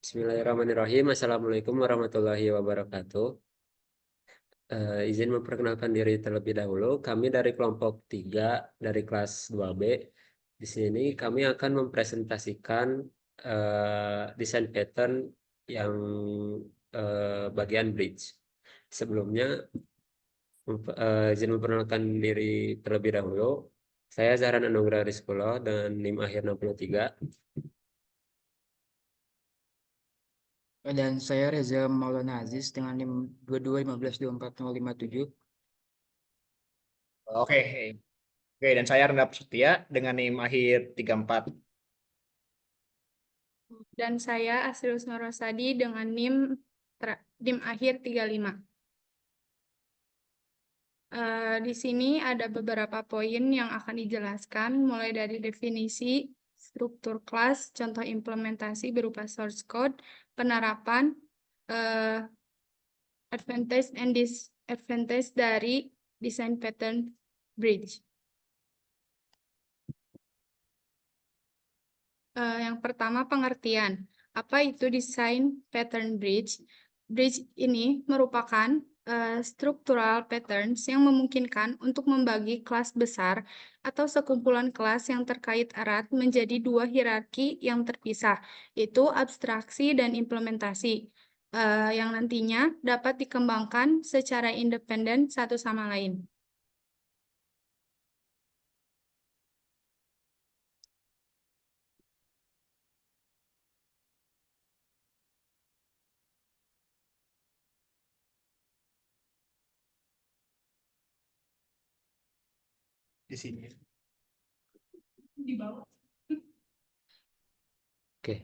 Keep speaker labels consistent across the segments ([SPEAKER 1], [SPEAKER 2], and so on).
[SPEAKER 1] Bismillahirrahmanirrahim. Assalamualaikum warahmatullahi wabarakatuh. Izin memperkenalkan diri terlebih dahulu. Kami dari kelompok 3 dari kelas 2B. Di sini kami akan mempresentasikan desain pattern yang bagian bridge. Sebelumnya, izin memperkenalkan diri terlebih dahulu. Saya Zahran Anugrah Rizkulo dengan NIM akhir 63.
[SPEAKER 2] Dan saya Reza Maulana Aziz dengan NIM 22152457.
[SPEAKER 3] Oke, oke, dan saya Renda Setia dengan NIM akhir 34.
[SPEAKER 4] Dan saya Asrius Norosadi dengan NIM akhir 35. Di sini ada beberapa poin yang akan dijelaskan, mulai dari definisi, struktur kelas, contoh implementasi berupa source code, penerapan, advantage and disadvantage dari design pattern bridge. Yang pertama, pengertian. Apa itu design pattern bridge? Bridge ini merupakan structural patterns yang memungkinkan untuk membagi kelas besar atau sekumpulan kelas yang terkait erat menjadi dua hierarki yang terpisah, yaitu abstraksi dan implementasi, yang nantinya dapat dikembangkan secara independen satu sama lain.
[SPEAKER 3] Di sini.
[SPEAKER 4] Di bawah.
[SPEAKER 1] Oke.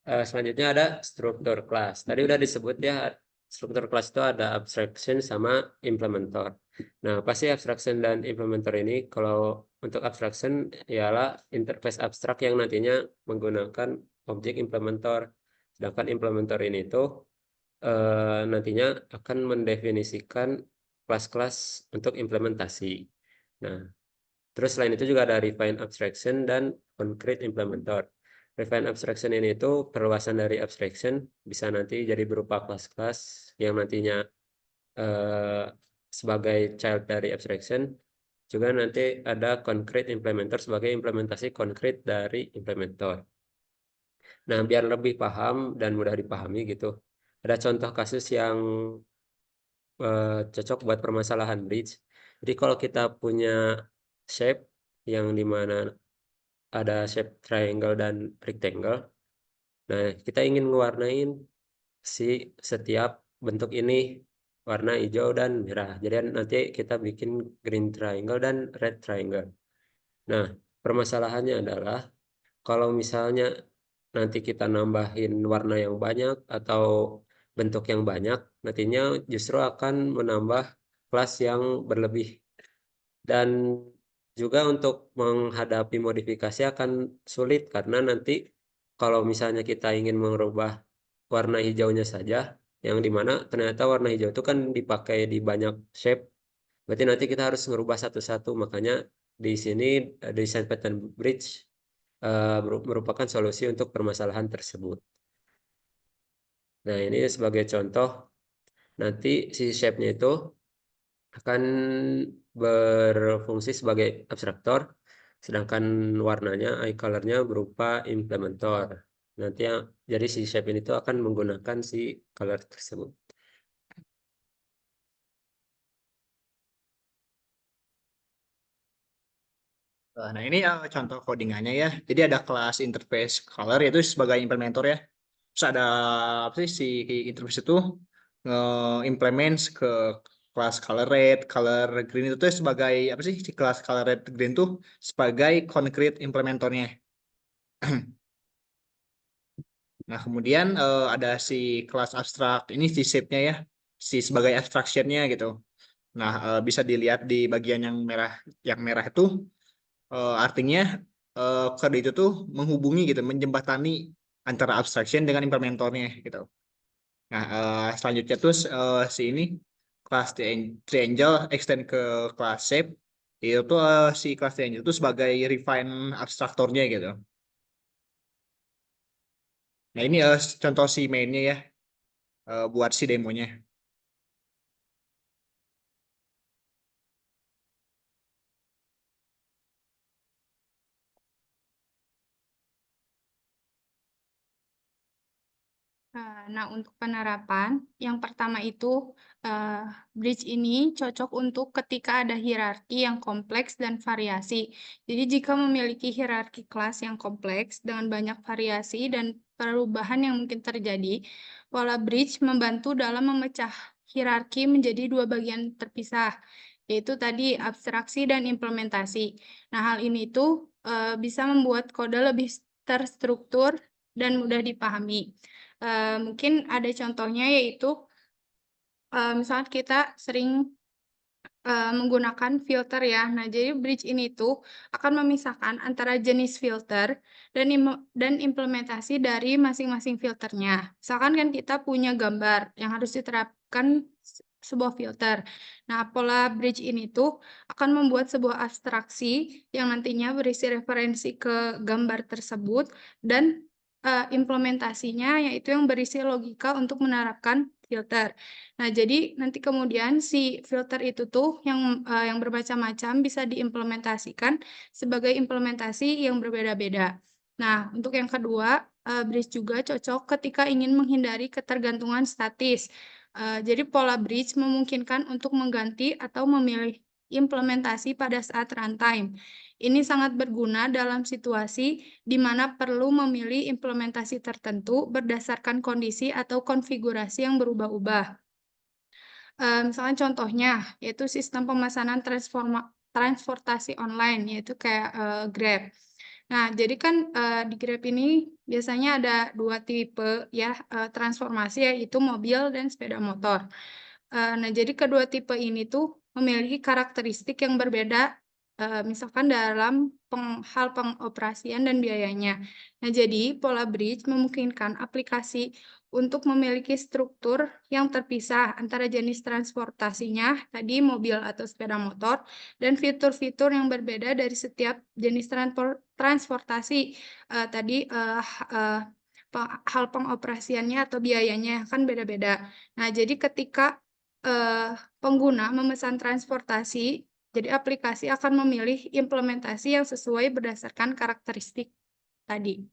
[SPEAKER 1] Selanjutnya ada struktur kelas. Tadi udah disebut ya, struktur kelas itu ada abstraction sama implementor. Nah, pasti abstraction dan implementor ini, kalau untuk abstraction ialah interface abstrak yang nantinya menggunakan objek implementor. Sedangkan implementor ini tuh nantinya akan mendefinisikan kelas-kelas untuk implementasi. Nah, terus selain itu juga ada refine abstraction dan concrete implementor. Refine abstraction ini itu perluasan dari abstraction, bisa nanti jadi berupa kelas-kelas yang nantinya sebagai child dari abstraction. Juga nanti ada concrete implementor sebagai implementasi konkret dari implementor. Nah, biar lebih paham dan mudah dipahami gitu, ada contoh kasus yang cocok buat permasalahan bridge. Jadi kalau kita punya shape yang dimana ada shape triangle dan rectangle. Nah, kita ingin mewarnain si setiap bentuk ini warna hijau dan merah. Jadi nanti kita bikin green triangle dan red triangle. Nah, permasalahannya adalah kalau misalnya nanti kita nambahin warna yang banyak atau bentuk yang banyak, nantinya justru akan menambah kelas yang berlebih. Dan juga untuk menghadapi modifikasi akan sulit karena nanti kalau misalnya kita ingin merubah warna hijaunya saja, yang dimana ternyata warna hijau itu kan dipakai di banyak shape, berarti nanti kita harus merubah satu-satu. Makanya di sini desain pattern bridge merupakan solusi untuk permasalahan tersebut. Nah, ini sebagai contoh, nanti si shape-nya itu akan berfungsi sebagai abstraktor, sedangkan warnanya, eye color-nya berupa implementor. Nanti yang jadi si shape ini tuh akan menggunakan si color tersebut.
[SPEAKER 3] Nah, ini contoh codingannya ya. Jadi ada kelas interface color yaitu sebagai implementor ya. Terus ada apa sih si interface itu implements ke kelas color red, color green itu tuh sebagai apa sih si kelas color red green tuh sebagai concrete implementornya. Nah, kemudian ada si kelas abstrak ini si shape-nya ya, si sebagai abstraction-nya gitu. Nah, bisa dilihat di bagian yang merah itu artinya kode itu tuh menghubungi gitu, menjembatani antara abstraction dengan implementornya gitu. Nah, selanjutnya tuh si ini kelas triangle extend ke kelas shape itu tuh si kelas triangle itu sebagai refine abstraktornya gitu. Nah, ini contoh si mainnya ya, buat si demonya.
[SPEAKER 4] Nah, untuk penerapan, yang pertama itu bridge ini cocok untuk ketika ada hierarki yang kompleks dan variasi. Jadi jika memiliki hierarki kelas yang kompleks dengan banyak variasi dan perubahan yang mungkin terjadi, pola bridge membantu dalam memecah hierarki menjadi dua bagian terpisah, yaitu tadi abstraksi dan implementasi. Nah, hal ini tuh bisa membuat kode lebih terstruktur dan mudah dipahami. Mungkin ada contohnya yaitu misalnya kita sering menggunakan filter ya. Nah, jadi bridge ini tuh akan memisahkan antara jenis filter dan implementasi dari masing-masing filternya. Misalkan kan kita punya gambar yang harus diterapkan sebuah filter. Nah, pola bridge ini tuh akan membuat sebuah abstraksi yang nantinya berisi referensi ke gambar tersebut dan implementasinya yaitu yang berisi logika untuk menerapkan filter. Nah, jadi nanti kemudian si filter itu tuh yang bermacam-macam bisa diimplementasikan sebagai implementasi yang berbeda-beda. Nah, untuk yang kedua, bridge juga cocok ketika ingin menghindari ketergantungan statis. Jadi pola bridge memungkinkan untuk mengganti atau memilih implementasi pada saat runtime. Ini sangat berguna dalam situasi di mana perlu memilih implementasi tertentu berdasarkan kondisi atau konfigurasi yang berubah-ubah. Misalkan contohnya, yaitu sistem pemesanan transportasi online, yaitu kayak Grab. Nah, jadi kan di Grab ini biasanya ada dua tipe ya transformasi, yaitu mobil dan sepeda motor. Nah, jadi kedua tipe ini tuh memiliki karakteristik yang berbeda, misalkan dalam hal pengoperasian dan biayanya. Nah, jadi pola bridge memungkinkan aplikasi untuk memiliki struktur yang terpisah antara jenis transportasinya, tadi mobil atau sepeda motor, dan fitur-fitur yang berbeda dari setiap jenis transportasi, tadi hal pengoperasiannya atau biayanya kan beda-beda. Nah, jadi ketika pengguna memesan transportasi, jadi aplikasi akan memilih implementasi yang sesuai berdasarkan karakteristik tadi.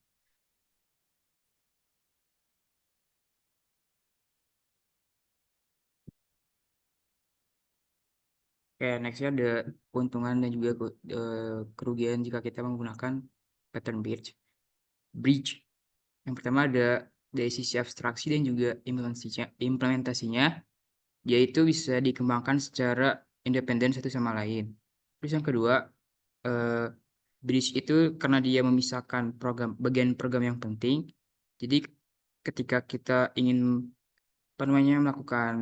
[SPEAKER 2] Oke, nextnya ada keuntungan dan juga kerugian jika kita menggunakan pattern bridge. Yang pertama ada dari sisi abstraksi dan juga implementasinya, yaitu bisa dikembangkan secara independen satu sama lain. Terus yang kedua, bridge itu karena dia memisahkan bagian program yang penting. Jadi ketika kita ingin melakukan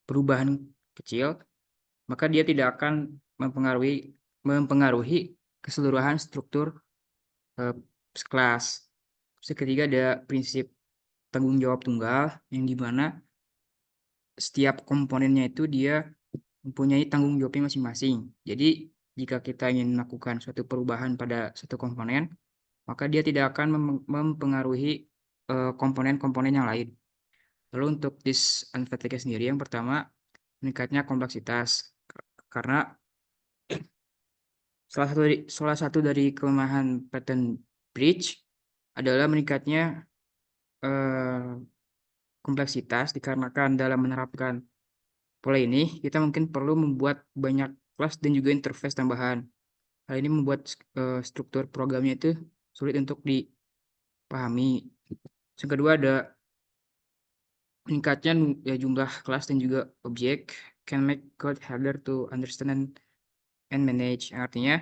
[SPEAKER 2] perubahan kecil, maka dia tidak akan mempengaruhi keseluruhan struktur kelas. Terus ketiga ada prinsip tanggung jawab tunggal yang dimana setiap komponennya itu dia mempunyai tanggung jawabnya masing-masing. Jadi jika kita ingin melakukan suatu perubahan pada satu komponen, maka dia tidak akan mempengaruhi komponen-komponen yang lain. Lalu untuk disadvantage sendiri, yang pertama meningkatnya kompleksitas karena salah satu dari kelemahan pattern bridge adalah meningkatnya kompleksitas dikarenakan dalam menerapkan pola ini kita mungkin perlu membuat banyak kelas dan juga interface tambahan. Hal ini membuat struktur programnya itu sulit untuk dipahami. Yang kedua ada meningkatnya jumlah kelas dan juga objek can make code harder to understand and manage. Artinya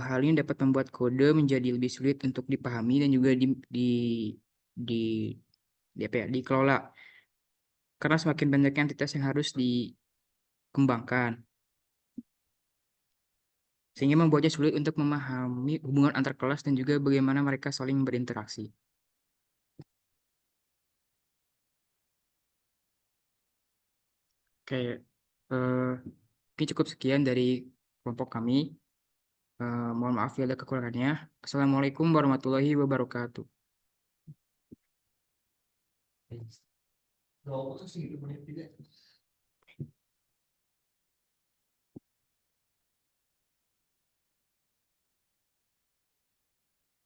[SPEAKER 2] hal ini dapat membuat kode menjadi lebih sulit untuk dipahami dan juga dikelola. Karena semakin banyak entitas yang harus dikembangkan. Sehingga membuatnya sulit untuk memahami hubungan antar kelas dan juga bagaimana mereka saling berinteraksi. Oke, mungkin cukup sekian dari kelompok kami. Mohon maaf ya ada kekurangannya. Assalamualaikum warahmatullahi wabarakatuh.
[SPEAKER 3] Kalau sih gitu menit juga.